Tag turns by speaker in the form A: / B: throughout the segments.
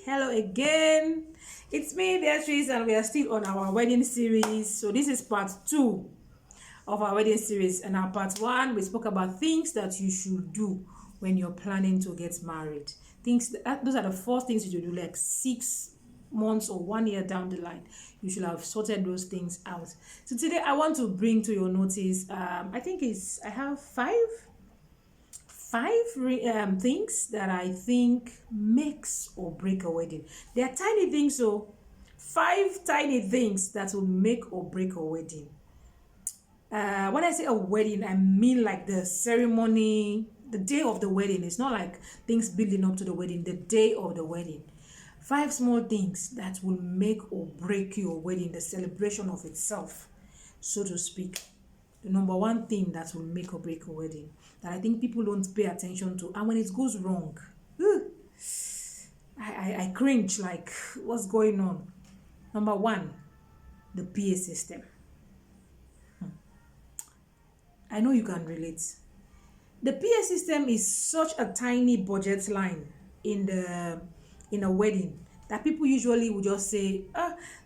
A: Hello again. It's me, Beatrice, and we are still on our wedding series. So this is part 2 of our wedding series. And our part 1, we spoke about things that you should do when you're planning to get married. Those are the first things you should do, like 6 months or 1 year down the line. You should have sorted those things out. So today I want to bring to your notice, I have five things that I think makes or break a wedding. They are tiny things, so 5 tiny things that will make or break a wedding. When I say a wedding, I mean like the ceremony, the day of the wedding. It's not like things building up to the wedding, the day of the wedding. 5 small things that will make or break your wedding, the celebration of itself, so to speak. The number 1 thing that will make or break a wedding that I think people don't pay attention to, and when it goes wrong, I cringe, like, what's going on? Number 1, the PA system. I know you can relate. The PA system is such a tiny budget line in a wedding that people usually will just say,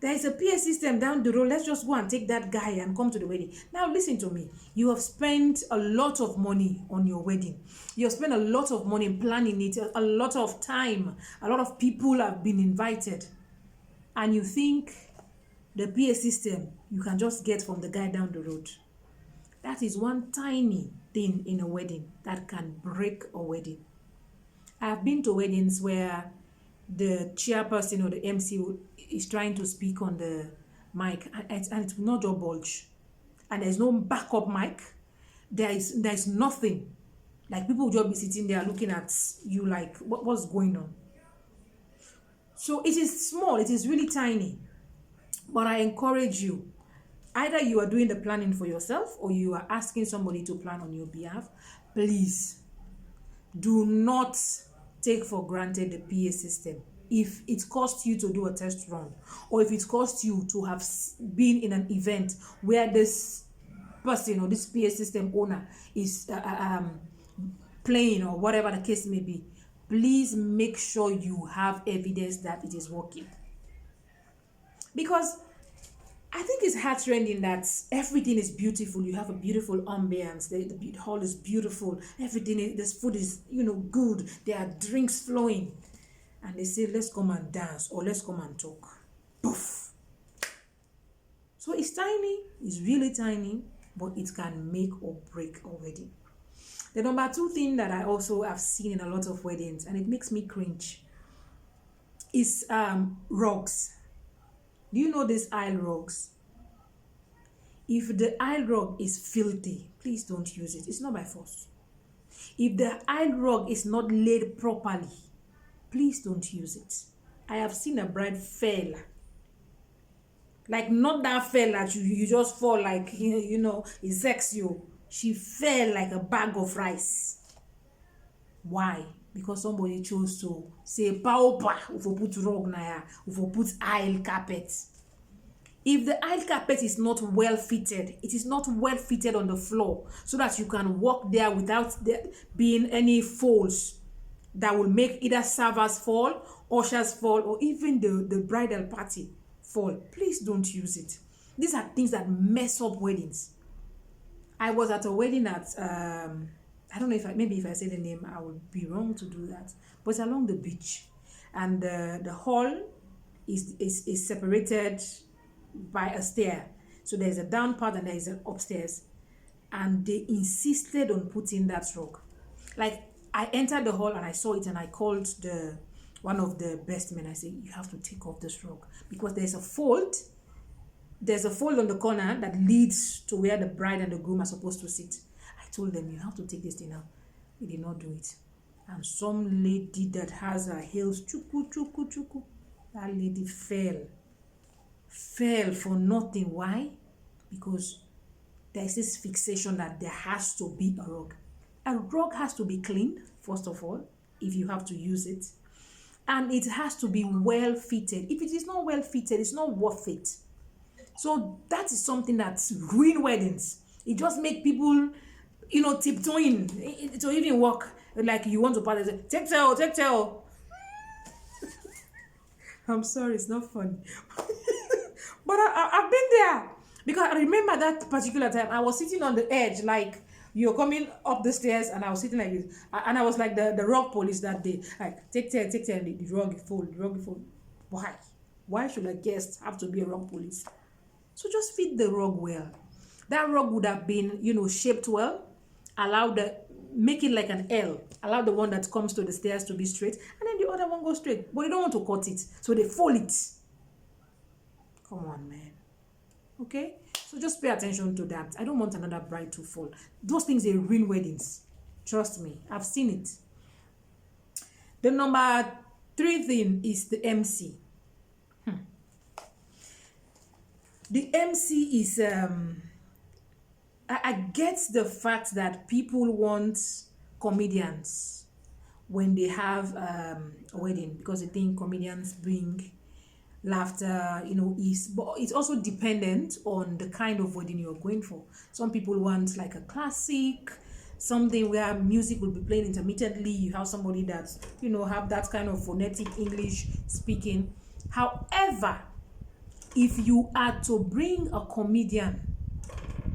A: there is a PA system down the road, let's just go and take that guy and come to the wedding. Now listen to me. You have spent a lot of money on your wedding. You have spent a lot of money planning it, a lot of time. A lot of people have been invited. And you think the PA system you can just get from the guy down the road. That is one tiny thing in a wedding that can break a wedding. I have been to weddings where the chairperson or the MC is trying to speak on the mic and it will not just bulge. And there's no backup mic. There is nothing. Like, people will just be sitting there looking at you like, what's going on? So it is small, it is really tiny. But I encourage you, either you are doing the planning for yourself or you are asking somebody to plan on your behalf, please do not take for granted the PA system. If it costs you to do a test run, or if it costs you to have been in an event where this person or this PA system owner is playing, or whatever the case may be, please make sure you have evidence that it is working. Because I think it's heart-rending that everything is beautiful. You have a beautiful ambience. The hall is beautiful. Everything, this food is, good. There are drinks flowing. And they say, let's come and dance, or let's come and talk. Poof. So it's tiny. It's really tiny. But it can make or break a wedding. The number 2 thing that I also have seen in a lot of weddings, and it makes me cringe, is rugs. Do you know these aisle rugs? If the aisle rug is filthy, please don't use it. It's not by force. If the aisle rug is not laid properly, please don't use it. I have seen a bride fail. Like, not that fail that you just fall like, it sex you. She fell like a bag of rice. Why? Because somebody chose to say, paupa, if we put rug na, if we put aisle carpet. If the aisle carpet is not well fitted, it is not well fitted on the floor so that you can walk there without there being any folds that will make either servers fall, ushers fall, or even the bridal party fall. Please don't use it. These are things that mess up weddings. I was at a wedding at I don't know if if I say the name, I would be wrong to do that. But it's along the beach, and the hall is separated by a stair. So there's a down part and there is an upstairs, and they insisted on putting that rug. Like, I entered the hall and I saw it, and I called one of the best men. I said, you have to take off this rug because there's a fold. There's a fold on the corner that leads to where the bride and the groom are supposed to sit. I told them, you have to take this thing out. They did not do it. And some lady that has her heels, chuku, that lady fell for nothing. Why? Because there's this fixation that there has to be a rug. A rug has to be cleaned, first of all, if you have to use it. And it has to be well fitted. If it is not well fitted, it's not worth it. So that is something that's ruined weddings. It just makes people, tiptoeing to even walk. Like, you want to party, take tail. I'm sorry, it's not funny. But I've been there. Because I remember that particular time, I was sitting on the edge, like you're coming up the stairs, and I was sitting like this. And I was like the rug police that day. Like, take 10, the rug fold, the rug fold. Why? Why should a guest have to be a rug police? So just feed the rug well. That rug would have been, shaped well. Allow make it like an L. Allow the one that comes to the stairs to be straight, and then the other one goes straight. But you don't want to cut it, so they fold it. Come on, man. Okay? So just pay attention to that. I don't want another bride to fall. Those things, they ruin weddings. Trust me. I've seen it. The number 3 thing is the MC. The MC is, I get the fact that people want comedians when they have a wedding, because they think comedians bring laughter, ease. But it's also dependent on the kind of wedding you're going for. Some people want like a classic, something where music will be playing intermittently. You have somebody that, have that kind of phonetic English speaking. However, if you are to bring a comedian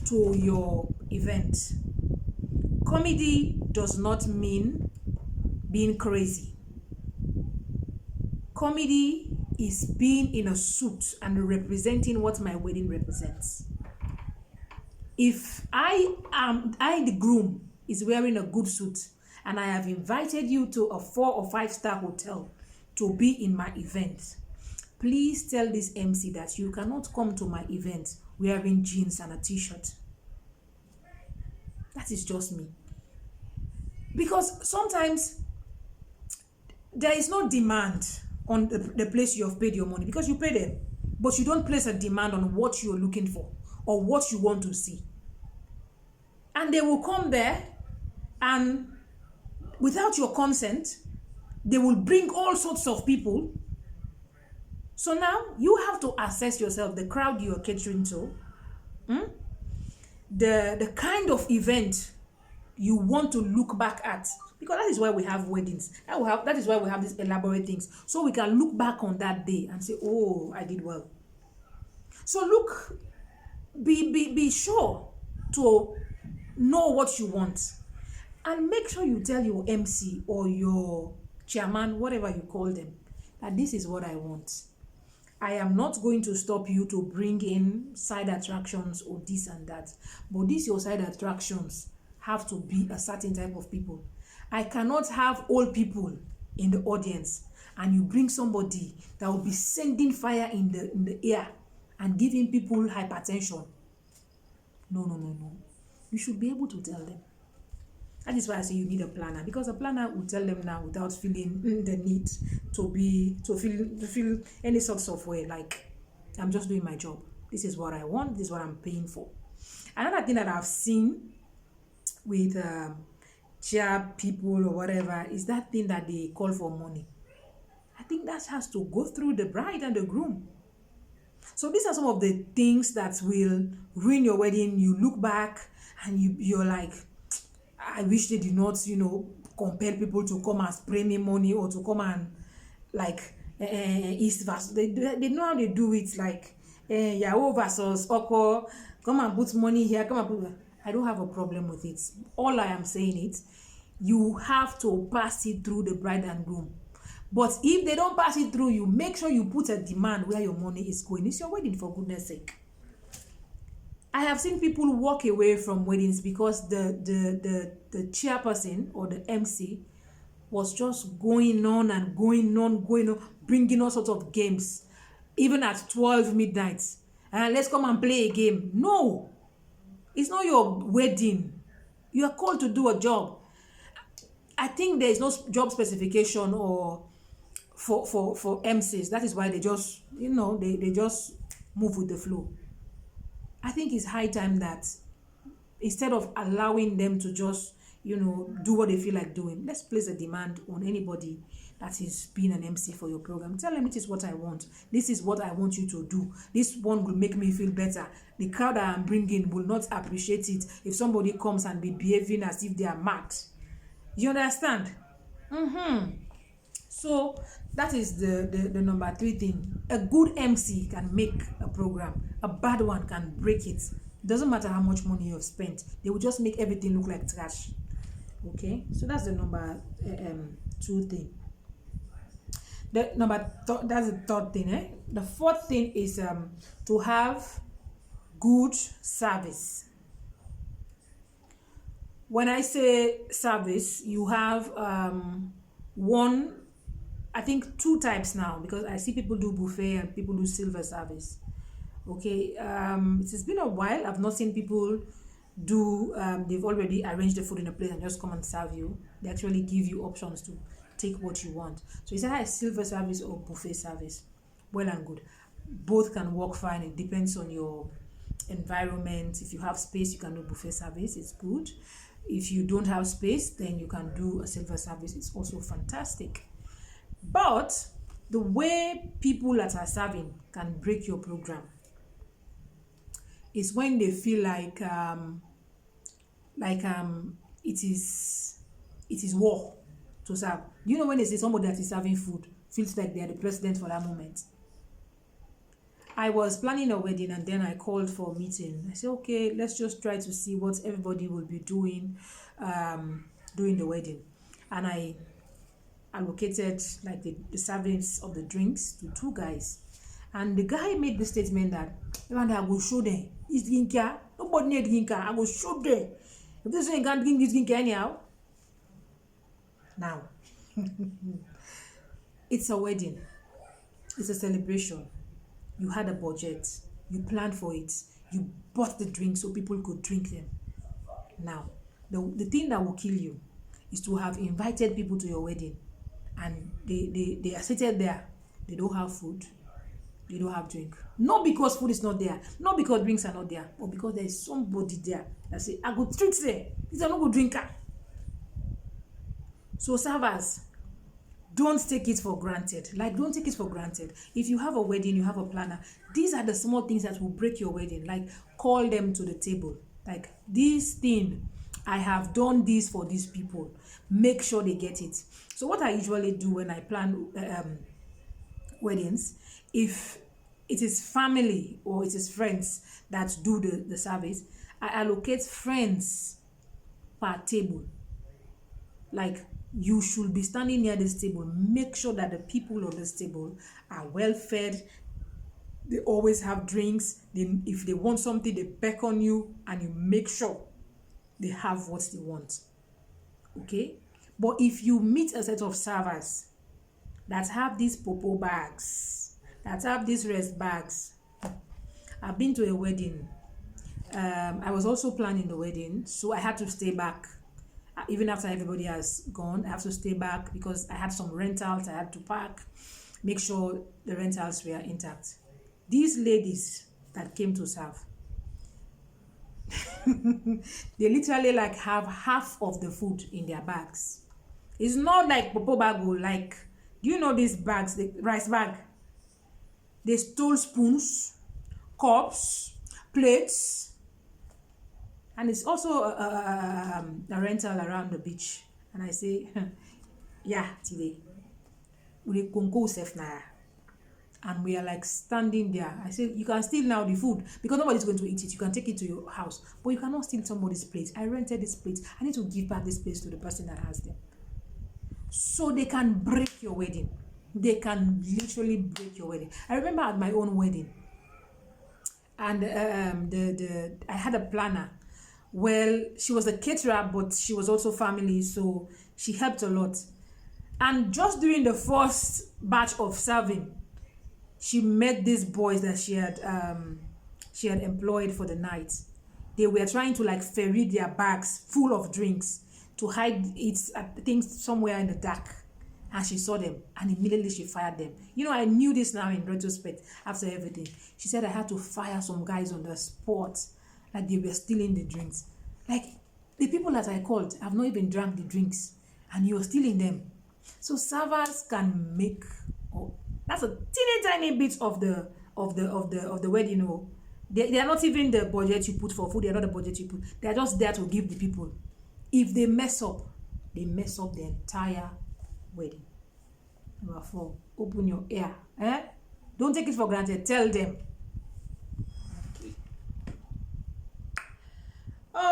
A: to your event, comedy does not mean being crazy. Comedy is being in a suit and representing what my wedding represents. If the groom is wearing a good suit, and I have invited you to a 4 or 5-star hotel to be in my event, please tell this MC that you cannot come to my event wearing jeans and a t-shirt. That is just me. Because sometimes there is no demand on the place you have paid your money, because you pay them, but you don't place a demand on what you're looking for or what you want to see. And they will come there, and without your consent, they will bring all sorts of people. So now you have to assess yourself, the crowd you are catering to, the kind of event you want to look back at, because that is why we have weddings. That is why we have these elaborate things, so we can look back on that day and say, oh, I did well. So be sure to know what you want, and make sure you tell your MC or your chairman, whatever you call them, that this is what I want. I am not going to stop you to bring in side attractions or this and that, but these your side attractions have to be a certain type of people. I cannot have old people in the audience and you bring somebody that will be sending fire in the air and giving people hypertension. No. You should be able to tell them. That is why I say you need a planner, because a planner will tell them now without feeling the need to feel any sorts of way like, I'm just doing my job. This is what I want. This is what I'm paying for. Another thing that I've seen with chair people or whatever is that thing that they call for money. I think that has to go through the bride and the groom. So these are some of the things that will ruin your wedding. You look back and you're like, I wish they did not, compel people to come and spray me money, or to come and like East versus. They know how they do it, like Yahoo versus Oko. Come and put money here. Come and put. I don't have a problem with it. All I am saying is, you have to pass it through the bride and groom. But if they don't pass it through you, make sure you put a demand where your money is going. It's your wedding, for goodness sake. I have seen people walk away from weddings because the chairperson or the MC was just going on, bringing all sorts of games, even at 12 midnight. And let's come and play a game. No, it's not your wedding. You are called to do a job. I think there is no job specification or for MCs. That is why they just, they just move with the flow. I think it's high time that instead of allowing them to just, do what they feel like doing, let's place a demand on anybody that is being an MC for your program. Tell them, it is what I want. This is what I want you to do. This one will make me feel better. The crowd that I'm bringing will not appreciate it if somebody comes and be behaving as if they are mad. You understand? So That is the number three thing. A good MC can make a program. A bad one can break it. Doesn't matter how much money you have spent. They will just make everything look like trash. Okay, so that's the number two thing. That's the third thing. The fourth thing is to have good service. When I say service, you have one, I think two types now, because I see people do buffet and people do silver service. Okay, it has been a while. I've not seen people do. They've already arranged the food in a plate and just come and serve you. They actually give you options to take what you want. So it's either a silver service or buffet service. Well and good. Both can work fine. It depends on your environment. If you have space, you can do buffet service. It's good. If you don't have space, then you can do a silver service. It's also fantastic. But the way people that are serving can break your program is when they feel like it is war to serve. You know, when they say somebody that is serving food feels like they are the president for that moment. I was planning a wedding and then I called for a meeting. I said, okay, let's just try to see what everybody will be doing during the wedding. And I allocated like the servings of the drinks to two guys. And the guy made the statement that, I will show them. This drinker, nobody need drinker. I will show them. If this one can't drink this drinker anyhow. Now, it's a wedding. It's a celebration. You had a budget. You planned for it. You bought the drinks so people could drink them. Now, the thing that will kill you is to have invited people to your wedding and they are seated there. They don't have food. They don't have drink. Not because food is not there. Not because drinks are not there. But because there is somebody there that say, I go treat them. These are not good drinker. So servers, don't take it for granted. Like, don't take it for granted. If you have a wedding, you have a planner. These are the small things that will break your wedding. Like, call them to the table. Like, this thing, I have done this for these people. Make sure they get it. So what I usually do when I plan weddings, if it is family or it is friends that do the service, I allocate friends per table. Like, you should be standing near this table. Make sure that the people on this table are well fed. They always have drinks. If they want something, they beckon you and you make sure they have what they want. Okay? But if you meet a set of servers that have these popo bags, that have these rest bags. I've been to a wedding. I was also planning the wedding, so I had to stay back. Even after everybody has gone, I have to stay back because I had some rentals I had to pack, make sure the rentals were intact. These ladies that came to serve, they literally like have half of the food in their bags. It's not like popo bago, like, do you know these bags, the rice bag? They stole spoons, cups, plates, and it's also a rental around the beach. And I say, yeah, today we conco safe now. And we are like standing there. I say, you can steal now the food because nobody's going to eat it. You can take it to your house, but you cannot steal somebody's plate. I rented this plate. I need to give back this place to the person that has them. So they can break your wedding. They can literally break your wedding. I remember at my own wedding, and I had a planner. Well, she was a caterer, but she was also family, so she helped a lot. And just during the first batch of serving, she met these boys that she had employed for the night. They were trying to like ferry their bags full of drinks to hide it, I think, somewhere in the dark. And she saw them, and immediately she fired them. You know, I knew this now in retrospect after everything. She said I had to fire some guys on the spot, like they were stealing the drinks. Like, the people that I called have not even drank the drinks, and you're stealing them. So servers can make, that's a teeny tiny bit of the wedding. You know, they are not even the budget you put for food. They are not the budget you put. They are just there to give the people. If they mess up the entire wedding. Number 4. Open your ear. Don't take it for granted. Tell them.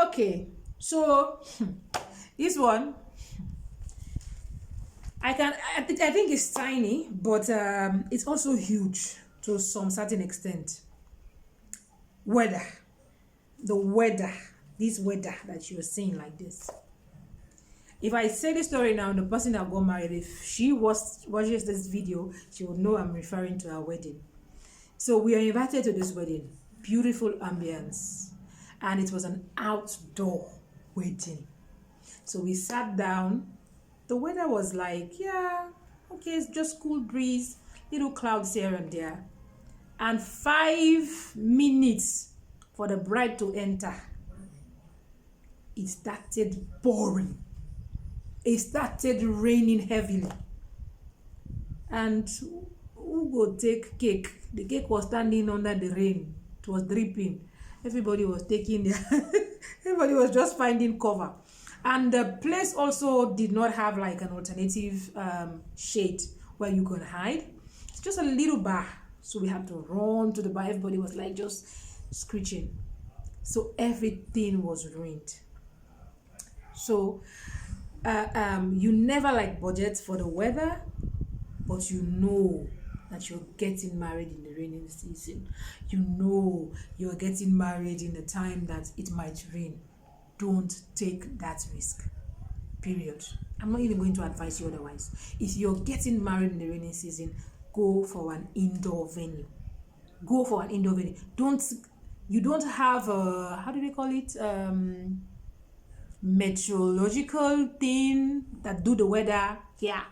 A: Okay. So this one, I think it's tiny, but it's also huge to some certain extent. Weather. The weather. This weather that you're seeing like this. If I say the story now, the person that got married, if she watches this video, she will know I'm referring to her wedding. So we are invited to this wedding. Beautiful ambience. And it was an outdoor wedding. So we sat down. The weather was like, yeah, okay, it's just cool breeze, little clouds here and there. And 5 minutes for the bride to enter, it started pouring. It started raining heavily. And who go take cake? The cake was standing under the rain. It was dripping. Everybody was taking their everybody was just finding cover. And the place also did not have like an alternative shade where you could hide. It's just a little bar. So we had to run to the bar. Everybody was like just screeching. So everything was ruined. So you never like budget for the weather, but you know that you're getting married in the raining season. You know you're getting married in the time that it might rain. Don't take that risk. Period. I'm not even going to advise you otherwise. If you're getting married in the rainy season, go for an indoor venue. Go for an indoor venue. You don't have a, how do they call it? Meteorological thing that do the weather. Yeah.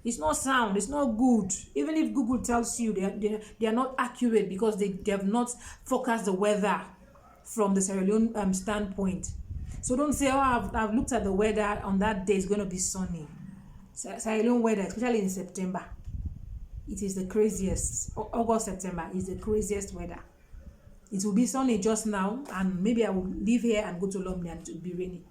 A: It's not sound. It's not good. Even if Google tells you they are not accurate because they have not forecast the weather from the Sierra Leone standpoint. So don't say, oh, I've looked at the weather on that day, it's going to be sunny. Sierra Leone weather, especially in September, it is the craziest. August, September is the craziest weather. It will be sunny just now, and maybe I will leave here and go to Lomé and it will be rainy.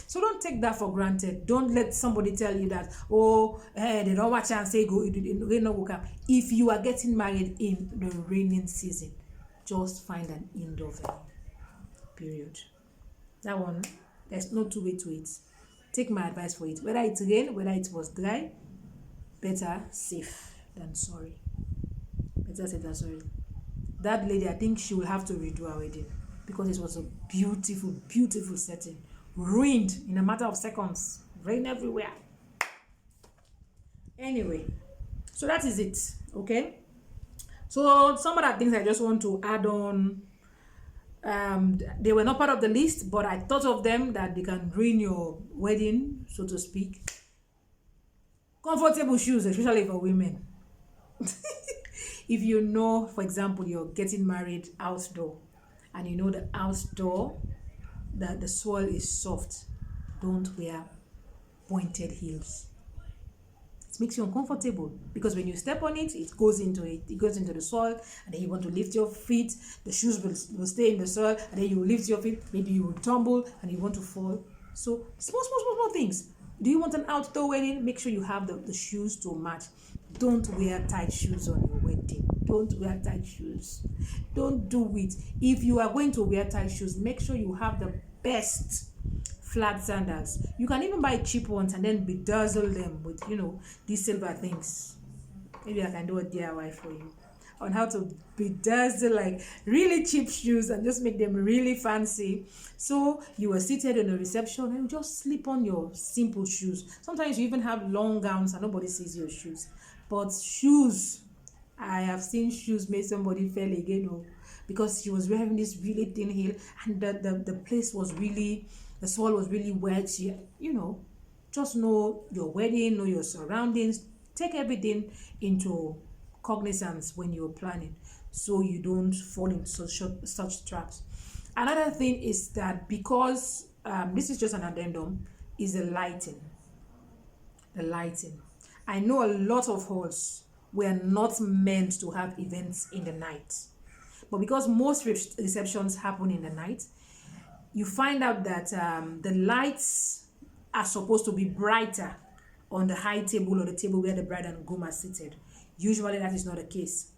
A: So don't take that for granted. Don't let somebody tell you that, oh, they don't watch and say go. If you are getting married in the raining season, just find an indoor venue. Period. That one, there's no two way to it. Take my advice for it. Whether it rained, whether it was dry, better safe than sorry. Better safe than sorry. That lady, I think she will have to redo her wedding because it was a beautiful, beautiful setting. Ruined in a matter of seconds. Rain everywhere. Anyway, so that is it. Okay. So some other things I just want to add on. They were not part of the list, but I thought of them that they can ruin your wedding, so to speak. Comfortable shoes, especially for women. If you know, for example, you're getting married outdoor, and you know the outdoor, that the soil is soft, don't wear pointed heels. It makes you uncomfortable because when you step on it, it goes into the soil, and then you want to lift your feet, the shoes will stay in the soil, and then you will lift your feet, maybe you will tumble and you want to fall. So small things. Do you want an outdoor wedding? Make sure you have the shoes to match. Don't wear tight shoes on your wedding. Don't wear tight shoes. Don't do it. If you are going to wear tight shoes, make sure you have the best flat sandals. You can even buy cheap ones and then bedazzle them with, these silver things. Maybe I can do a DIY for you on how to bedazzle like really cheap shoes and just make them really fancy. So you were seated in a reception and you just slip on your simple shoes. Sometimes you even have long gowns and nobody sees your shoes. But shoes, I have seen shoes make somebody fell again, because she was wearing this really thin heel and the place was really, the soil was really wet. Just know your wedding, know your surroundings. Take everything into cognizance when you're planning so you don't fall into such traps. Another thing is that because this is just an addendum, is the lighting. The lighting. I know a lot of halls were not meant to have events in the night. But because most receptions happen in the night, you find out that the lights are supposed to be brighter on the high table or the table where the bride and groom are seated. Usually that is not the case.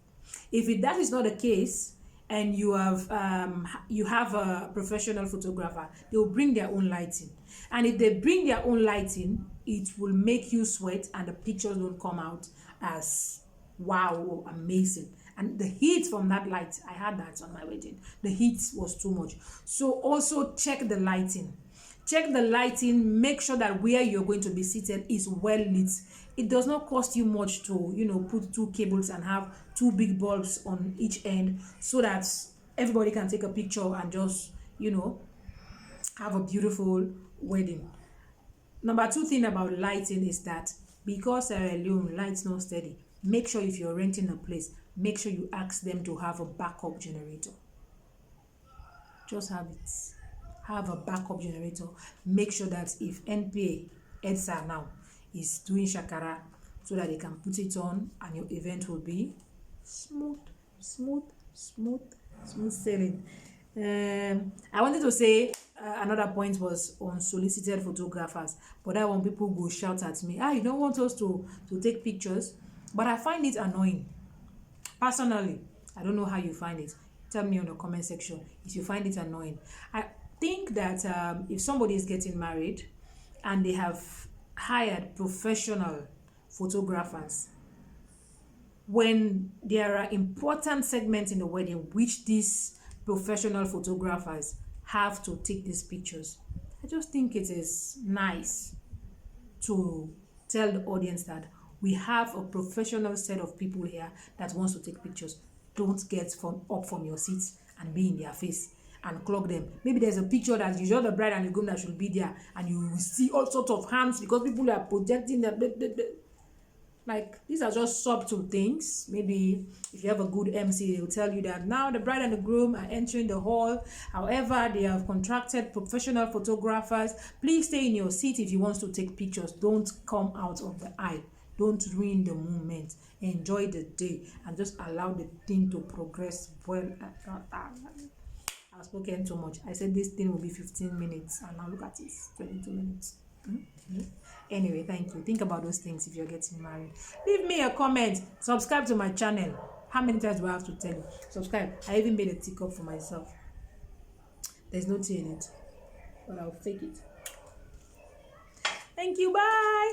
A: If that is not the case, and you have a professional photographer, they will bring their own lighting. And if they bring their own lighting, it will make you sweat and the pictures don't come out as wow or amazing. And the heat from that light, I had that on my wedding. The heat was too much. So also check the lighting. Check the lighting, make sure that where you're going to be seated is well lit. It does not cost you much to, put two cables and have two big bulbs on each end so that everybody can take a picture and just, have a beautiful wedding. Number two thing about lighting is that because Sierra Leone lights not steady, make sure if you're renting a place, make sure you ask them to have a backup generator. Just have it. Have a backup generator. Make sure that if NPA, EDSA now, is doing shakara, so that they can put it on and your event will be smooth sailing. I wanted to say another point was unsolicited photographers, but that when people go shout at me, you don't want us to take pictures, but I find it annoying. Personally, I don't know how you find it. Tell me on the comment section if you find it annoying. I think that if somebody is getting married and they have hired professional photographers, when there are important segments in the wedding which these professional photographers have to take these pictures, I just think it is nice to tell the audience that we have a professional set of people here that wants to take pictures. Don't get up from your seats and be in their face and clog them. Maybe there's a picture that you're the bride and the groom that should be there, and you will see all sorts of hands because people are projecting them. Like, these are just subtle things. Maybe if you have a good MC, they will tell you that now the bride and the groom are entering the hall. However, they have contracted professional photographers. Please stay in your seat if you want to take pictures. Don't come out of the aisle. Don't ruin the moment. Enjoy the day and just allow the thing to progress well. I've spoken too much. I said this thing will be 15 minutes and now look at it, 22 minutes. Anyway, thank you. Think about those things if you're getting married. Leave me a comment. Subscribe to my channel. How many times do I have to tell you? Subscribe. I even made a teacup for myself. There's no tea in it, but I'll fake it. Thank you. Bye.